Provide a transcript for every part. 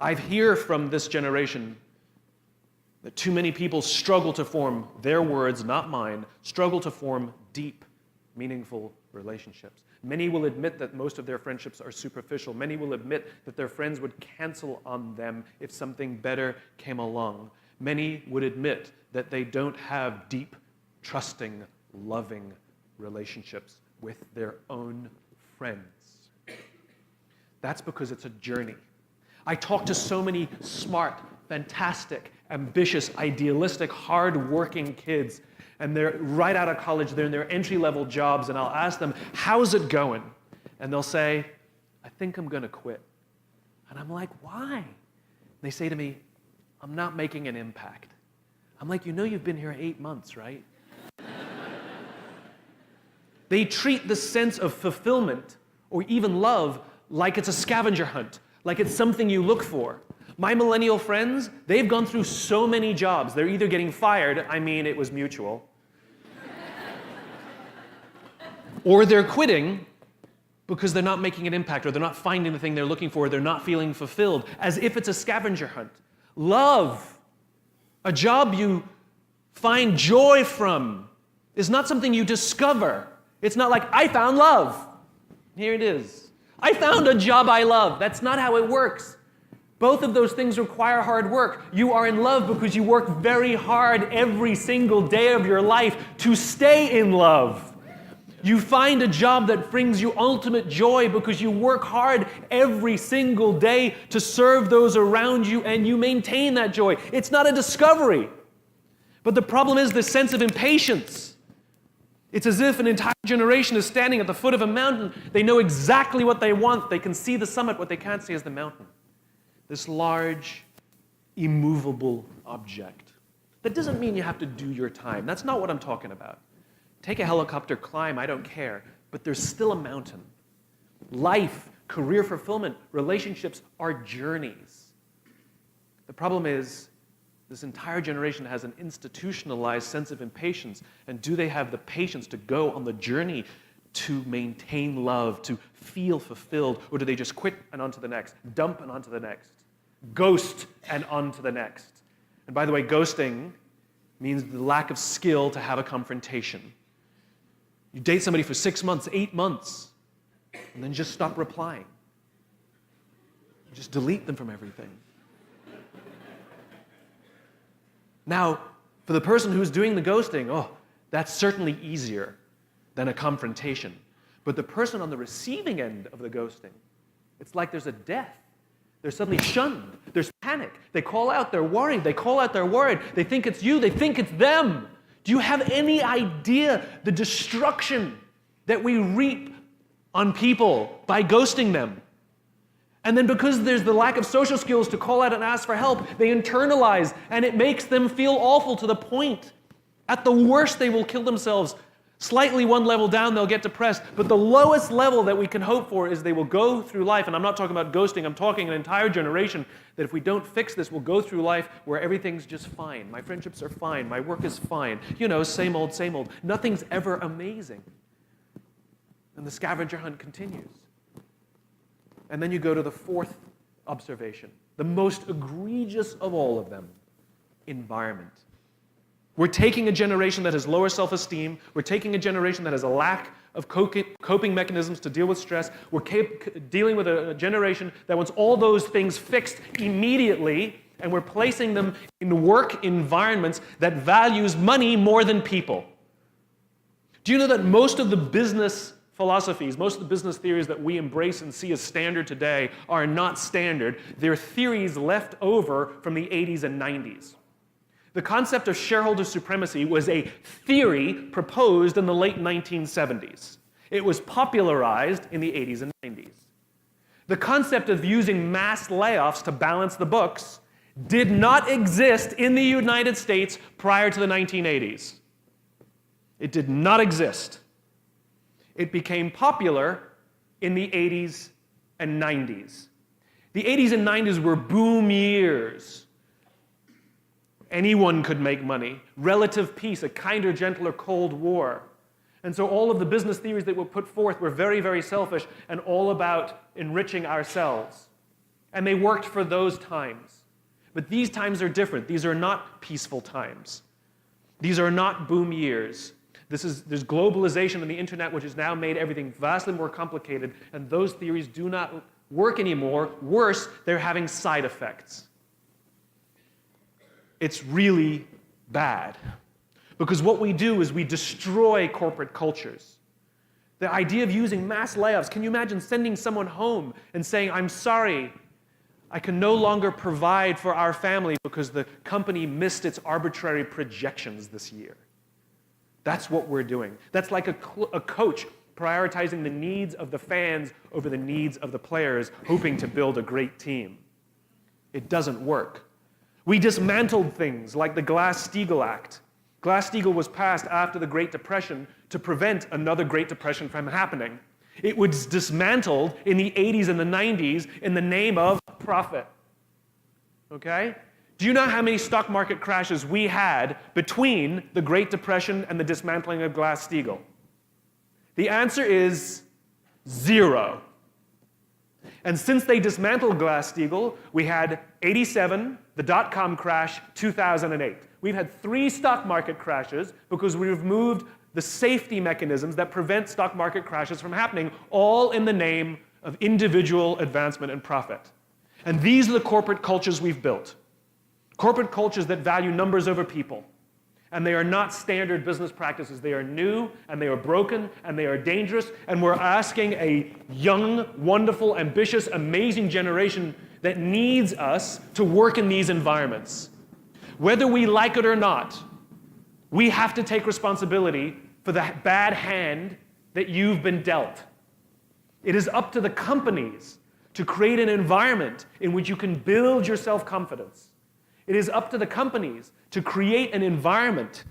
I hear from this generation that too many people struggle to form, their words, not mine, struggle to form deep, meaningful relationships. Many will admit that most of their friendships are superficial. Many will admit that their friends would cancel on them if something better came along. Many would admit that they don't have deep, trusting, loving relationships with their own friends. That's because it's a journey. I talk to so many smart, fantastic, ambitious, idealistic, hard-working kids, and they're right out of college, they're in their entry-level jobs, and I'll ask them, how's it going? And they'll say, I think I'm going to quit. And I'm like, why? They say to me, I'm not making an impact. I'm like, you know you've been here 8 months, right? They treat the sense of fulfillment or even love like it's a scavenger hunt, like it's something you look for. My millennial friends, they've gone through so many jobs. They're either getting fired, I mean it was mutual, or they're quitting because they're not making an impact, or they're not finding the thing they're looking for, they're not feeling fulfilled, as if it's a scavenger hunt. Love, a job you find joy from, is not something you discover. It's not like, I found love. Here it is. I found a job I love. That's not how it works. Both of those things require hard work. You are in love because you work very hard every single day of your life to stay in love. You find a job that brings you ultimate joy because you work hard every single day to serve those around you, and you maintain that joy. It's not a discovery. But the problem is this sense of impatience. It's as if an entire generation is standing at the foot of a mountain. They know exactly what they want. They can see the summit. What they can't see is the mountain. This large, immovable object. That doesn't mean you have to do your time. That's not what I'm talking about. Take a helicopter, climb, I don't care. But there's still a mountain. Life, career fulfillment, relationships are journeys. The problem is, this entire generation has an institutionalized sense of impatience. And do they have the patience to go on the journey to maintain love, to feel fulfilled? Or do they just quit and on to the next, dump and on to the next, ghost and on to the next? And by the way, ghosting means the lack of skill to have a confrontation. You date somebody for 6 months, 8 months, and then just stop replying. You just delete them from everything. Now, for the person who's doing the ghosting, oh, that's certainly easier than a confrontation. But the person on the receiving end of the ghosting, it's like there's a death. They're suddenly shunned. There's panic. They call out, they're worried. They call out, they're worried. They think it's you. They think it's them. Do you have any idea the destruction that we reap on people by ghosting them? And then because there's the lack of social skills to call out and ask for help, they internalize, and it makes them feel awful to the point. At the worst, they will kill themselves. Slightly one level down, they'll get depressed. But the lowest level that we can hope for is they will go through life, and I'm not talking about ghosting, I'm talking an entire generation, that if we don't fix this, we'll go through life where everything's just fine. My friendships are fine. My work is fine. You know, same old, same old. Nothing's ever amazing. And the scavenger hunt continues. And then you go to the fourth observation, the most egregious of all of them, environment. We're taking a generation that has lower self-esteem. We're taking a generation that has a lack of coping mechanisms to deal with stress. We're dealing with a generation that wants all those things fixed immediately, and we're placing them in work environments that values money more than people. Do you know that most of the business philosophies, most of the business theories that we embrace and see as standard today are not standard? They're theories left over from the 80s and 90s. The concept of shareholder supremacy was a theory proposed in the late 1970s. It was popularized in the 80s and 90s. The concept of using mass layoffs to balance the books did not exist in the United States prior to the 1980s. It did not exist. It became popular in the 80s and 90s. The 80s and 90s were boom years. Anyone could make money. Relative peace, a kinder, gentler Cold War. And so all of the business theories that were put forth were very, very selfish and all about enriching ourselves. And they worked for those times. But these times are different. These are not peaceful times. These are not boom years. There's globalization and the internet, which has now made everything vastly more complicated, and those theories do not work anymore. Worse, they're having side effects. It's really bad. Because what we do is we destroy corporate cultures. The idea of using mass layoffs, can you imagine sending someone home and saying, I'm sorry, I can no longer provide for our family because the company missed its arbitrary projections this year. That's what we're doing. That's like a coach prioritizing the needs of the fans over the needs of the players, hoping to build a great team. It doesn't work. We dismantled things like the Glass-Steagall Act. Glass-Steagall was passed after the Great Depression to prevent another Great Depression from happening. It was dismantled in the 80s and the 90s in the name of profit. Okay? Do you know how many stock market crashes we had between the Great Depression and the dismantling of Glass-Steagall? The answer is 0. And since they dismantled Glass-Steagall, we had 87, the dot-com crash, 2008. We've had 3 stock market crashes because we removed the safety mechanisms that prevent stock market crashes from happening, all in the name of individual advancement and profit. And these are the corporate cultures we've built. Corporate cultures that value numbers over people. And they are not standard business practices. They are new, and they are broken, and they are dangerous, and we're asking a young, wonderful, ambitious, amazing generation that needs us to work in these environments. Whether we like it or not, we have to take responsibility for the bad hand that you've been dealt. It is up to the companies to create an environment in which you can build your self-confidence. It is up to the companies to create an environment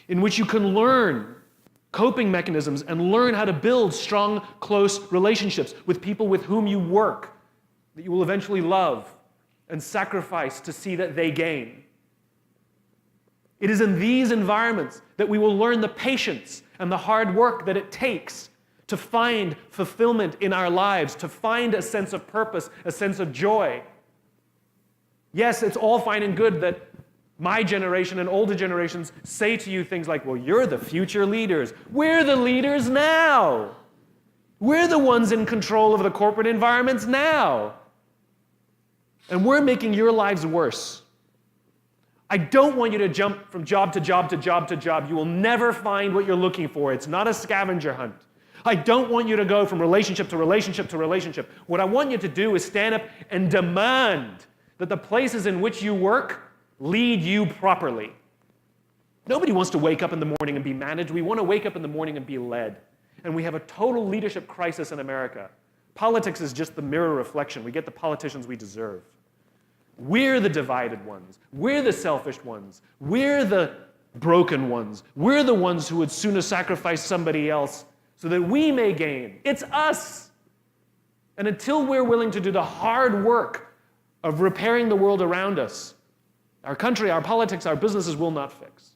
in which you can learn coping mechanisms and learn how to build strong, close relationships with people with whom you work, that you will eventually love and sacrifice to see that they gain. It is in these environments that we will learn the patience and the hard work that it takes to find fulfillment in our lives, to find a sense of purpose, a sense of joy. Yes, it's all fine and good that my generation and older generations say to you things like, well, you're the future leaders. We're the leaders now. We're the ones in control of the corporate environments now. And we're making your lives worse. I don't want you to jump from job to job to job to job. You will never find what you're looking for. It's not a scavenger hunt. I don't want you to go from relationship to relationship to relationship. What I want you to do is stand up and demand that the places in which you work lead you properly. Nobody wants to wake up in the morning and be managed. We want to wake up in the morning and be led. And we have a total leadership crisis in America. Politics is just the mirror reflection. We get the politicians we deserve. We're the divided ones. We're the selfish ones. We're the broken ones. We're the ones who would sooner sacrifice somebody else so that we may gain. It's us. And until we're willing to do the hard work of repairing the world around us, our country, our politics, our businesses will not fix.